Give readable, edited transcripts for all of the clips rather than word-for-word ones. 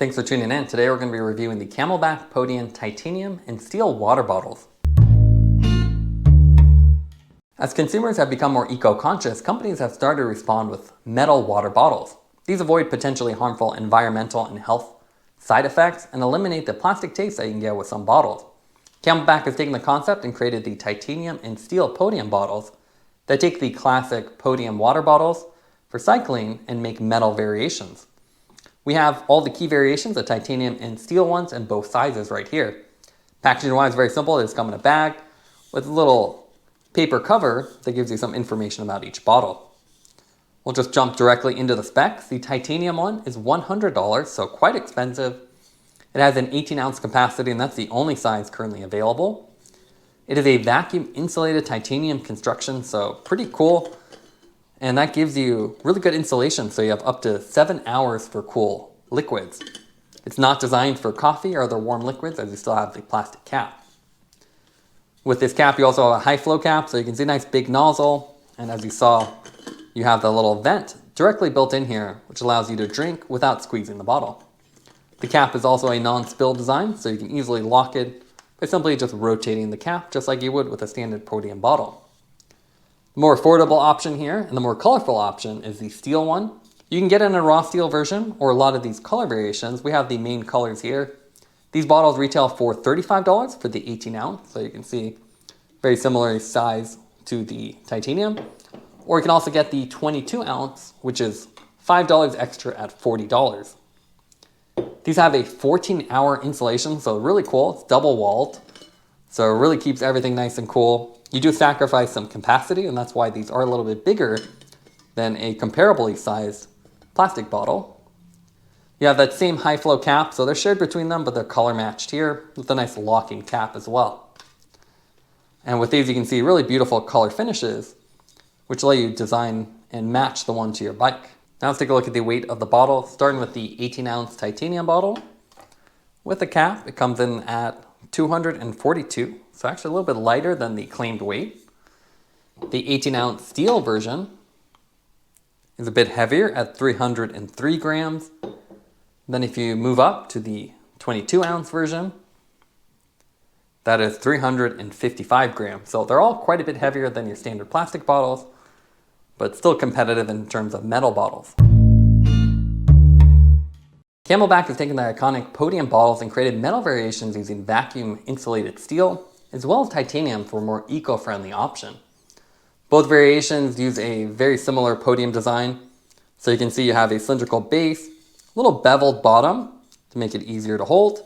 Thanks for tuning in. Today we're going to be reviewing the CamelBak Podium Titanium and Steel water bottles. As consumers have become more eco-conscious, companies have started to respond with metal water bottles. These avoid potentially harmful environmental and health side effects and eliminate the plastic taste that you can get with some bottles. CamelBak has taken the concept and created the titanium and steel podium bottles that take the classic podium water bottles for cycling and make metal variations. We have all the key variations, the titanium and steel ones, in both sizes right here. Packaging wise, very simple. They just come in a bag with a little paper cover that gives you some information about each bottle. We'll just jump directly into the specs. The titanium one is $100, so quite expensive. It has an 18-ounce capacity, and that's the only size currently available. It is a vacuum-insulated titanium construction, so pretty cool. And that gives you really good insulation, so you have up to 7 hours for cool liquids. It's not designed for coffee or other warm liquids, as you still have the plastic cap. With this cap, you also have a high flow cap, so you can see a nice big nozzle. And as you saw, you have the little vent directly built in here, which allows you to drink without squeezing the bottle. The cap is also a non-spill design, so you can easily lock it by simply just rotating the cap, just like you would with a standard podium bottle. The more affordable option here, and the more colorful option, is the steel one. You can get it in a raw steel version, or a lot of these color variations. We have the main colors here. These bottles retail for $35 for the 18 ounce, so you can see very similar size to the titanium. Or you can also get the 22 ounce, which is $5 extra at $40. These have a 14-hour insulation, so really cool. It's double walled, so it really keeps everything nice and cool. You do sacrifice some capacity, and that's why these are a little bit bigger than a comparably sized plastic bottle. You have that same high flow cap, so they're shared between them, but they're color matched here with a nice locking cap as well. And with these, you can see really beautiful color finishes, which let you design and match the one to your bike. Now let's take a look at the weight of the bottle, starting with the 18-ounce titanium bottle. With the cap, it comes in at 242, so actually a little bit lighter than the claimed weight. The 18-ounce steel version is a bit heavier at 303 grams. Then if you move up to the 22-ounce version, that is 355 grams. So they're all quite a bit heavier than your standard plastic bottles, but still competitive in terms of metal bottles. CamelBak has taken their iconic podium bottles and created metal variations using vacuum-insulated steel, as well as titanium for a more eco-friendly option. Both variations use a very similar podium design. So you can see you have a cylindrical base, a little beveled bottom to make it easier to hold,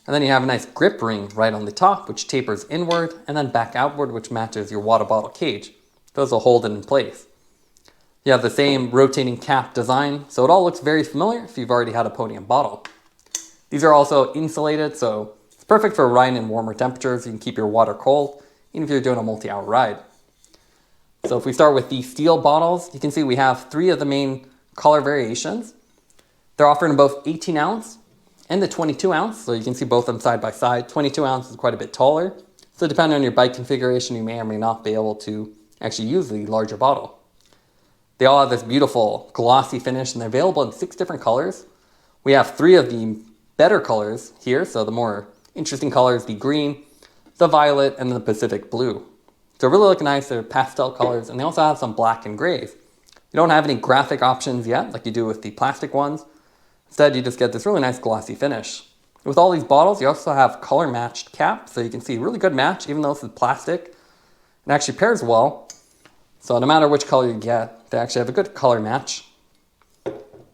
and then you have a nice grip ring right on the top, which tapers inward, and then back outward, which matches your water bottle cage. Those will hold it in place. You have the same rotating cap design, so it all looks very familiar if you've already had a podium bottle. These are also insulated, so it's perfect for riding in warmer temperatures. You can keep your water cold, even if you're doing a multi-hour ride. So if we start with the steel bottles, you can see we have 3 of the main color variations. They're offered in both 18 ounce and the 22 ounce, so you can see both of them side by side. 22 ounce is quite a bit taller, so depending on your bike configuration, you may or may not be able to actually use the larger bottle. They all have this beautiful glossy finish, and they're available in 6 different colors. We have 3 of the better colors here, so the more interesting colors, the green, the violet, and the Pacific blue. So really look nice. They're pastel colors, and they also have some black and grays. You don't have any graphic options yet, like you do with the plastic ones. Instead, you just get this really nice glossy finish. With all these bottles, you also have color matched caps, so you can see really good match, even though this is plastic. It actually pairs well. So no matter which color you get, they actually have a good color match.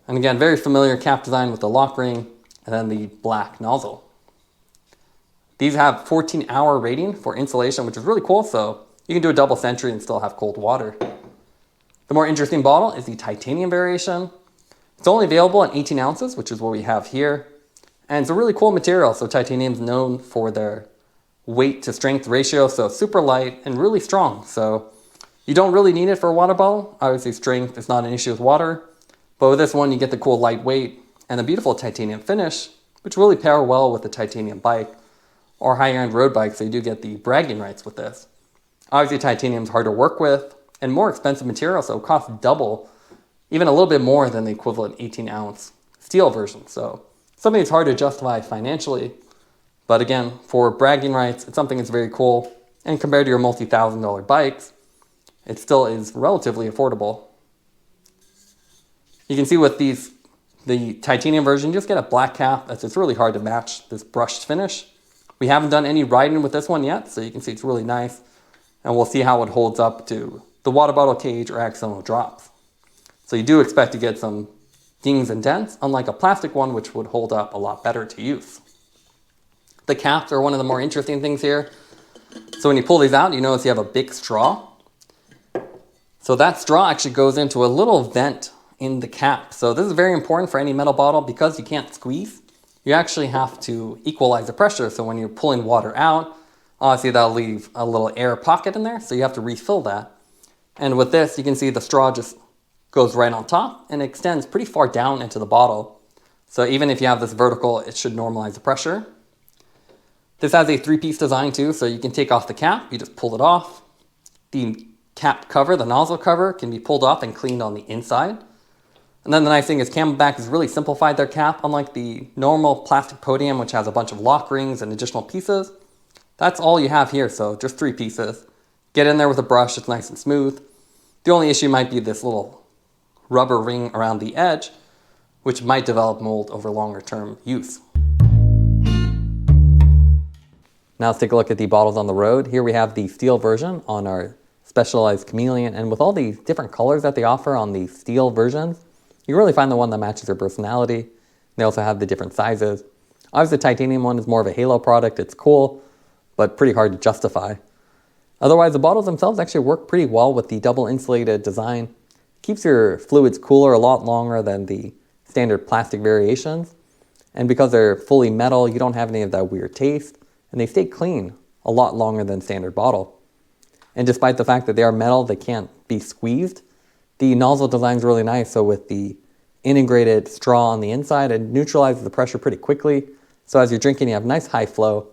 And again, very familiar cap design with the lock ring and then the black nozzle. These have 14-hour rating for insulation, which is really cool, so you can do a double century and still have cold water. The more interesting bottle is the titanium variation. It's only available in 18 ounces, which is what we have here. And it's a really cool material, so titanium is known for their weight to strength ratio, so super light and really strong. So you don't really need it for a water bottle. Obviously strength is not an issue with water, but with this one you get the cool lightweight and the beautiful titanium finish, which really pair well with the titanium bike or higher end road bike, so you do get the bragging rights with this. Obviously titanium is hard to work with and more expensive material, so it costs double, even a little bit more than the equivalent 18 ounce steel version. So something that's hard to justify financially. But again, for bragging rights, it's something that's very cool. And compared to your multi-$1,000 bikes, it still is relatively affordable. You can see with the titanium version, you just get a black cap. It's really hard to match this brushed finish. We haven't done any riding with this one yet, so you can see it's really nice. And we'll see how it holds up to the water bottle cage or accidental drops. So you do expect to get some dings and dents, unlike a plastic one, which would hold up a lot better to use. The caps are one of the more interesting things here. So when you pull these out, you notice you have a big straw. So that straw actually goes into a little vent in the cap. So this is very important for any metal bottle because you can't squeeze. You actually have to equalize the pressure. So when you're pulling water out, obviously that'll leave a little air pocket in there. So you have to refill that. And with this, you can see the straw just goes right on top and extends pretty far down into the bottle. So even if you have this vertical, it should normalize the pressure. This has a 3-piece design too, so you can take off the cap, you just pull it off. The cap cover, the nozzle cover, can be pulled off and cleaned on the inside. And then the nice thing is CamelBak has really simplified their cap, unlike the normal plastic podium, which has a bunch of lock rings and additional pieces. That's all you have here, so just 3 pieces. Get in there with a brush, it's nice and smooth. The only issue might be this little rubber ring around the edge, which might develop mold over longer term use. Now let's take a look at the bottles on the road. Here we have the steel version on our specialized chameleon, and with all the different colors that they offer on the steel versions, you really find the one that matches your personality. They also have the different sizes. Obviously the titanium one is more of a halo product. It's cool, but pretty hard to justify. Otherwise, the bottles themselves actually work pretty well with the double insulated design. Keeps your fluids cooler a lot longer than the standard plastic variations. And because they're fully metal, you don't have any of that weird taste. And they stay clean a lot longer than standard bottle. And despite the fact that they are metal, they can't be squeezed. The nozzle design is really nice. So with the integrated straw on the inside, it neutralizes the pressure pretty quickly. So as you're drinking, you have nice high flow.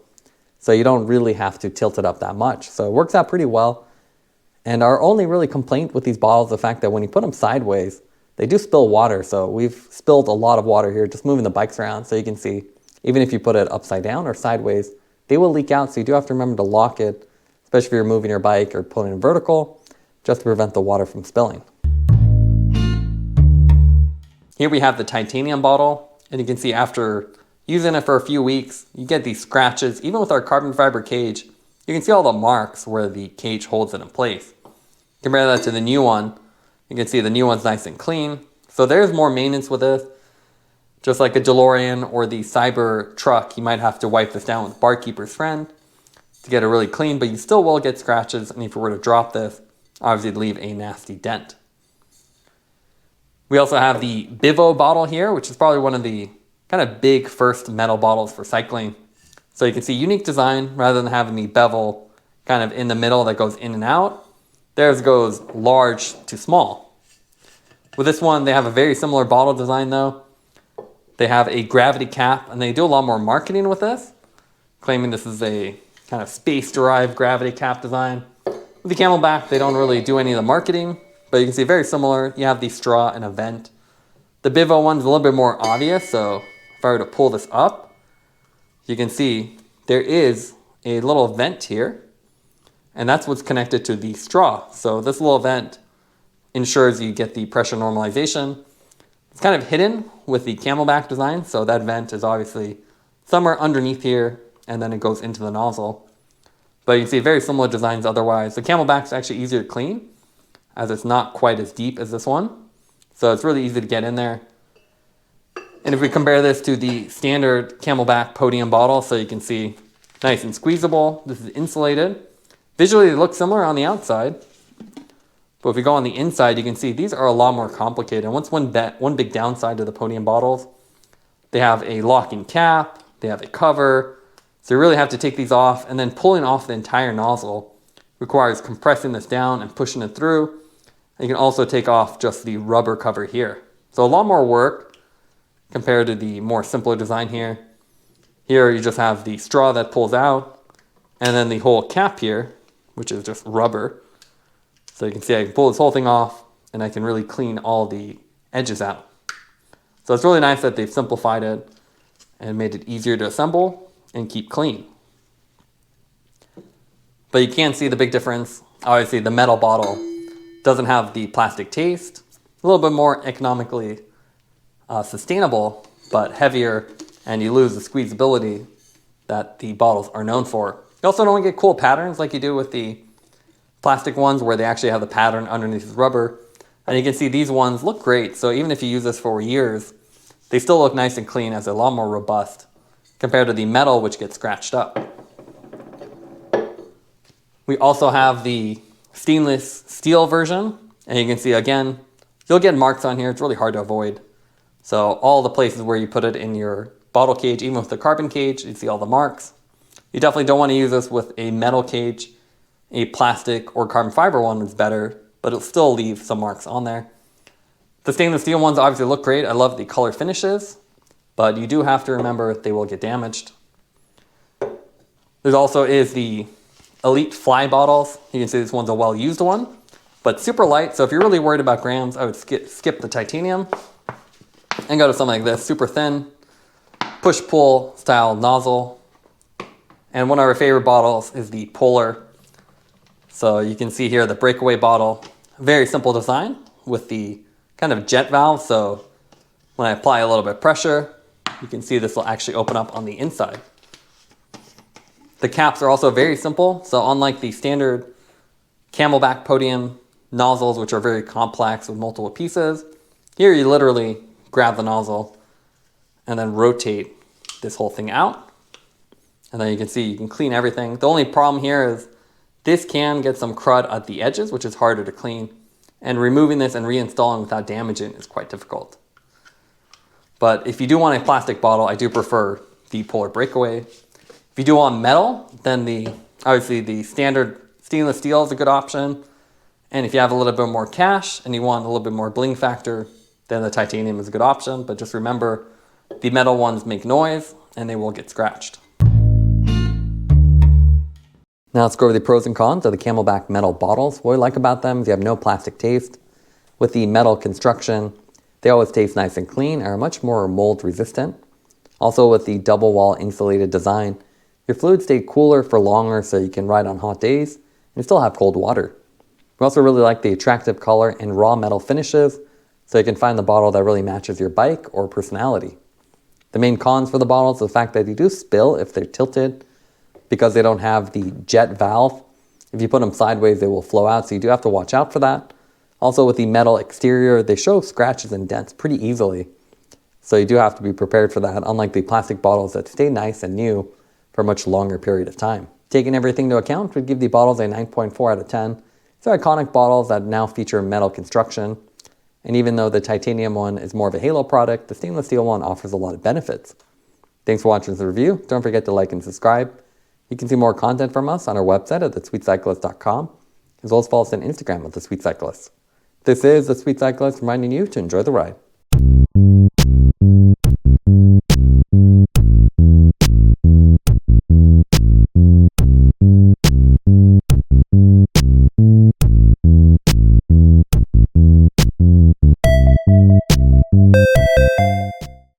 So you don't really have to tilt it up that much. So it works out pretty well. And our only really complaint with these bottles is the fact that when you put them sideways, they do spill water. So we've spilled a lot of water here just moving the bikes around. So you can see, even if you put it upside down or sideways, they will leak out. So you do have to remember to lock it, especially if you're moving your bike or pulling it vertical, just to prevent the water from spilling. Here we have the titanium bottle. And you can see after using it for a few weeks, you get these scratches. Even with our carbon fiber cage, you can see all the marks where the cage holds it in place. Compare that to the new one. You can see the new one's nice and clean. So there's more maintenance with this. Just like a DeLorean or the Cyber truck, you might have to wipe this down with Barkeeper's Friend to get it really clean, but you still will get scratches. And if you were to drop this, obviously it'd leave a nasty dent. We also have the Bivo bottle here, which is probably one of the kind of big first metal bottles for cycling. So you can see unique design rather than having the bevel kind of in the middle that goes in and out. Theirs goes large to small. With this one, they have a very similar bottle design though. They have a gravity cap and they do a lot more marketing with this, claiming this is a kind of space-derived gravity cap design. With the CamelBak, they don't really do any of the marketing, but you can see very similar. You have the straw and a vent. The Bivo one's a little bit more obvious, so if I were to pull this up, you can see there is a little vent here, and that's what's connected to the straw. So this little vent ensures you get the pressure normalization. It's kind of hidden with the CamelBak design, so that vent is obviously somewhere underneath here, and then it goes into the nozzle. But you can see very similar designs otherwise. The CamelBak's actually easier to clean, as it's not quite as deep as this one. So it's really easy to get in there. And if we compare this to the standard CamelBak Podium bottle, so you can see nice and squeezable. This is insulated. Visually, they look similar on the outside. But if we go on the inside, you can see these are a lot more complicated. And one big downside to the Podium bottles, they have a locking cap, they have a cover. So you really have to take these off, and then pulling off the entire nozzle requires compressing this down and pushing it through. And you can also take off just the rubber cover here. So a lot more work compared to the more simpler design here. Here you just have the straw that pulls out, and then the whole cap here, which is just rubber. So you can see I can pull this whole thing off, and I can really clean all the edges out. So it's really nice that they've simplified it. and made it easier to assemble and keep clean. But you can see the big difference. Obviously, the metal bottle doesn't have the plastic taste. A little bit more economically sustainable, but heavier, and you lose the squeezability that the bottles are known for. You also don't get cool patterns like you do with the plastic ones where they actually have the pattern underneath the rubber. And you can see these ones look great. So even if you use this for years, they still look nice and clean as they're a lot more robust compared to the metal, which gets scratched up. We also have the stainless steel version. And you can see again, you'll get marks on here. It's really hard to avoid. So all the places where you put it in your bottle cage, even with the carbon cage, you see all the marks. You definitely don't want to use this with a metal cage. A plastic or carbon fiber one is better, but it'll still leave some marks on there. The stainless steel ones obviously look great. I love the color finishes, but you do have to remember they will get damaged. There also is the Elite Fly bottles. You can see this one's a well-used one, but super light. So if you're really worried about grams, I would skip the titanium and go to something like this, super thin, push-pull style nozzle. And one of our favorite bottles is the Polar. So you can see here the Breakaway bottle, very simple design with the kind of jet valve. So when I apply a little bit of pressure, you can see this will actually open up on the inside. The caps are also very simple. So unlike the standard CamelBak Podium nozzles, which are very complex with multiple pieces, here you literally grab the nozzle and then rotate this whole thing out. And then you can see you can clean everything. The only problem here is this can get some crud at the edges, which is harder to clean. And removing this and reinstalling without damaging is quite difficult. But if you do want a plastic bottle, I do prefer the Polar Breakaway. If you do want metal, then obviously the standard stainless steel is a good option. And if you have a little bit more cash and you want a little bit more bling factor, then the titanium is a good option. But just remember, the metal ones make noise and they will get scratched. Now let's go over the pros and cons of the CamelBak metal bottles. What I like about them is you have no plastic taste. With the metal construction, they always taste nice and clean and are much more mold resistant. Also with the double wall insulated design, your fluids stay cooler for longer so you can ride on hot days and still have cold water. We also really like the attractive color and raw metal finishes so you can find the bottle that really matches your bike or personality. The main cons for the bottles is the fact that they do spill if they're tilted, because they don't have the jet valve. If you put them sideways, they will flow out, so you do have to watch out for that. Also with the metal exterior, they show scratches and dents pretty easily, so you do have to be prepared for that, unlike the plastic bottles that stay nice and new for a much longer period of time. Taking everything into account, we'd give the bottles a 9.4 out of 10. They're iconic bottles that now feature metal construction, and even though the titanium one is more of a halo product, the stainless steel one offers a lot of benefits. Thanks for watching this review. Don't forget to like and subscribe. You can see more content from us on our website at thesweetcyclist.com, as well as follow us on Instagram at The Sweet Cyclist. This is The Sweet Cyclist reminding you to enjoy the ride.